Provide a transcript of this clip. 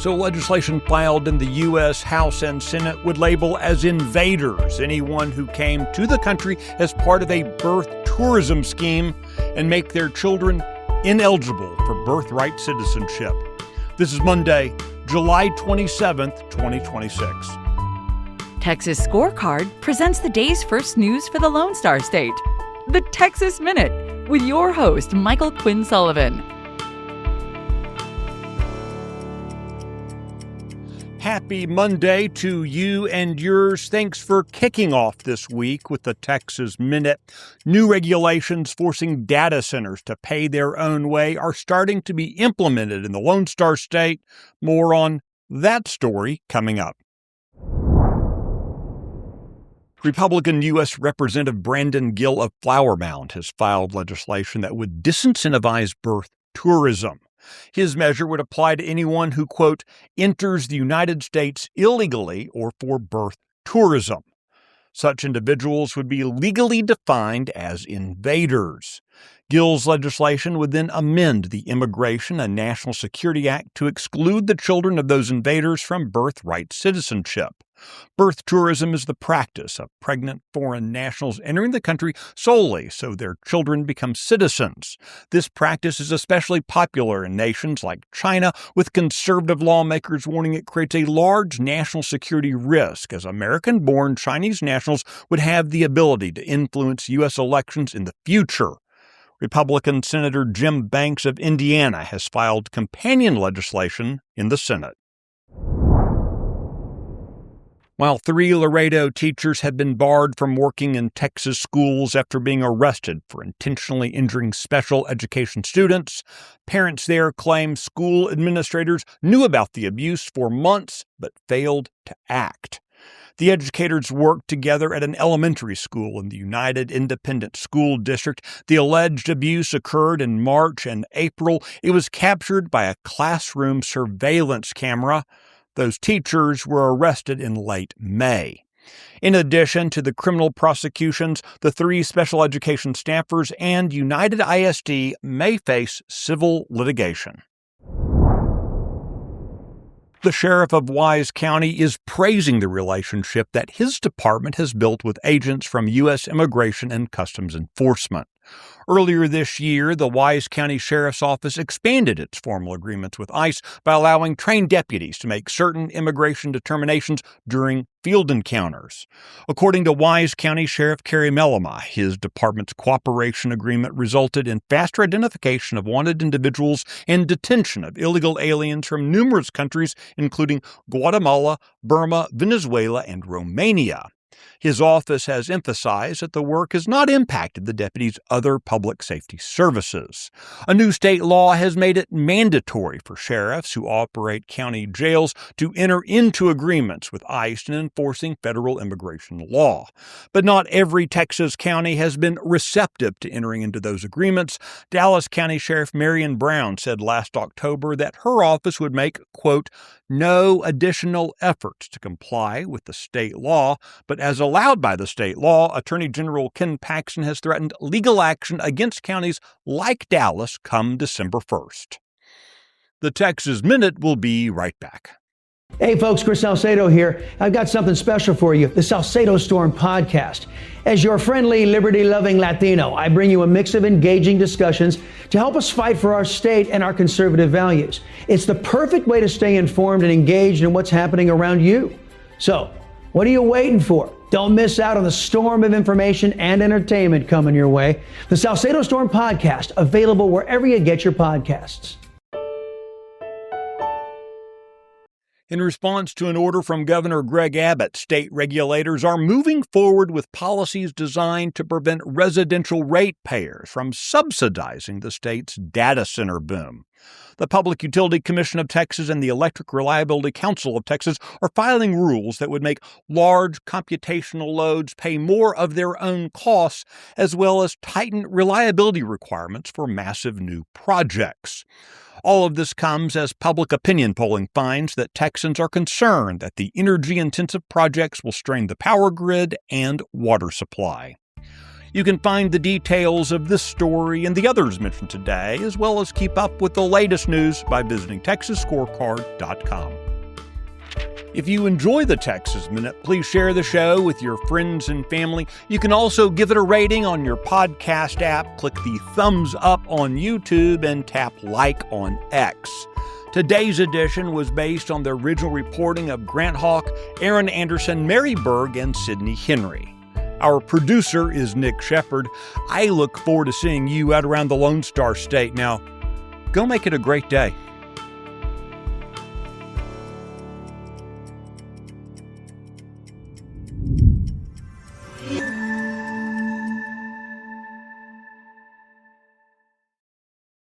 So legislation filed in the U.S. House and Senate would label as invaders anyone who came to the country as part of a birth tourism scheme and make their children ineligible for birthright citizenship. This is Monday, July 27th, 2026. Texas Scorecard presents the day's first news for the Lone Star State. The Texas Minute with your host, Michael Quinn Sullivan. Happy Monday to you and yours. Thanks for kicking off this week with the Texas Minute. New regulations forcing data centers to pay their own way are starting to be implemented in the Lone Star State. More on that story coming up. Republican U.S. Representative Brandon Gill of Flower Mound has filed legislation that would disincentivize birth tourism. His measure would apply to anyone who, quote, enters the United States illegally or for birth tourism. Such individuals would be legally defined as invaders. Gill's legislation would then amend the Immigration and National Security Act to exclude the children of those invaders from birthright citizenship. Birth tourism is the practice of pregnant foreign nationals entering the country solely so their children become citizens. This practice is especially popular in nations like China, with conservative lawmakers warning it creates a large national security risk, as American-born Chinese nationals would have the ability to influence U.S. elections in the future. Republican Senator Jim Banks of Indiana has filed companion legislation in the Senate. While 3 Laredo teachers have been barred from working in Texas schools after being arrested for intentionally injuring special education students, parents there claim school administrators knew about the abuse for months but failed to act. The educators worked together at an elementary school in the United Independent School District. The alleged abuse occurred in March and April. It was captured by a classroom surveillance camera. Those teachers were arrested in late May. In addition to the criminal prosecutions, the 3 special education staffers and United ISD may face civil litigation. The sheriff of Wise County is praising the relationship that his department has built with agents from U.S. Immigration and Customs Enforcement. Earlier this year, the Wise County Sheriff's Office expanded its formal agreements with ICE by allowing trained deputies to make certain immigration determinations during field encounters. According to Wise County Sheriff Kerry Mellema, his department's cooperation agreement resulted in faster identification of wanted individuals and detention of illegal aliens from numerous countries, including Guatemala, Burma, Venezuela, and Romania. His office has emphasized that the work has not impacted the deputies' other public safety services. A new state law has made it mandatory for sheriffs who operate county jails to enter into agreements with ICE in enforcing federal immigration law. But not every Texas county has been receptive to entering into those agreements. Dallas County Sheriff Marion Brown said last October that her office would make, quote, no additional efforts to comply with the state law, but as allowed by the state law, Attorney General Ken Paxton has threatened legal action against counties like Dallas come December 1st. The Texas Minute will be right back. Hey folks, Chris Salcedo here. I've got something special for you, the Salcedo Storm podcast. As your friendly, liberty-loving Latino, I bring you a mix of engaging discussions to help us fight for our state and our conservative values. It's the perfect way to stay informed and engaged in what's happening around you. So, what are you waiting for? Don't miss out on the storm of information and entertainment coming your way. The Salcedo Storm podcast, available wherever you get your podcasts. In response to an order from Governor Greg Abbott, state regulators are moving forward with policies designed to prevent residential ratepayers from subsidizing the state's data center boom. The Public Utility Commission of Texas and the Electric Reliability Council of Texas are filing rules that would make large computational loads pay more of their own costs, as well as tighten reliability requirements for massive new projects. All of this comes as public opinion polling finds that Texans are concerned that the energy-intensive projects will strain the power grid and water supply. You can find the details of this story and the others mentioned today, as well as keep up with the latest news by visiting TexasScorecard.com. If you enjoy the Texas Minute, please share the show with your friends and family. You can also give it a rating on your podcast app, click the thumbs up on YouTube, and tap like on X. Today's edition was based on the original reporting of Grant Hawk, Aaron Anderson, Mary Berg, and Sydney Henry. Our producer is Nick Shepard. I look forward to seeing you out around the Lone Star State. Now, go make it a great day.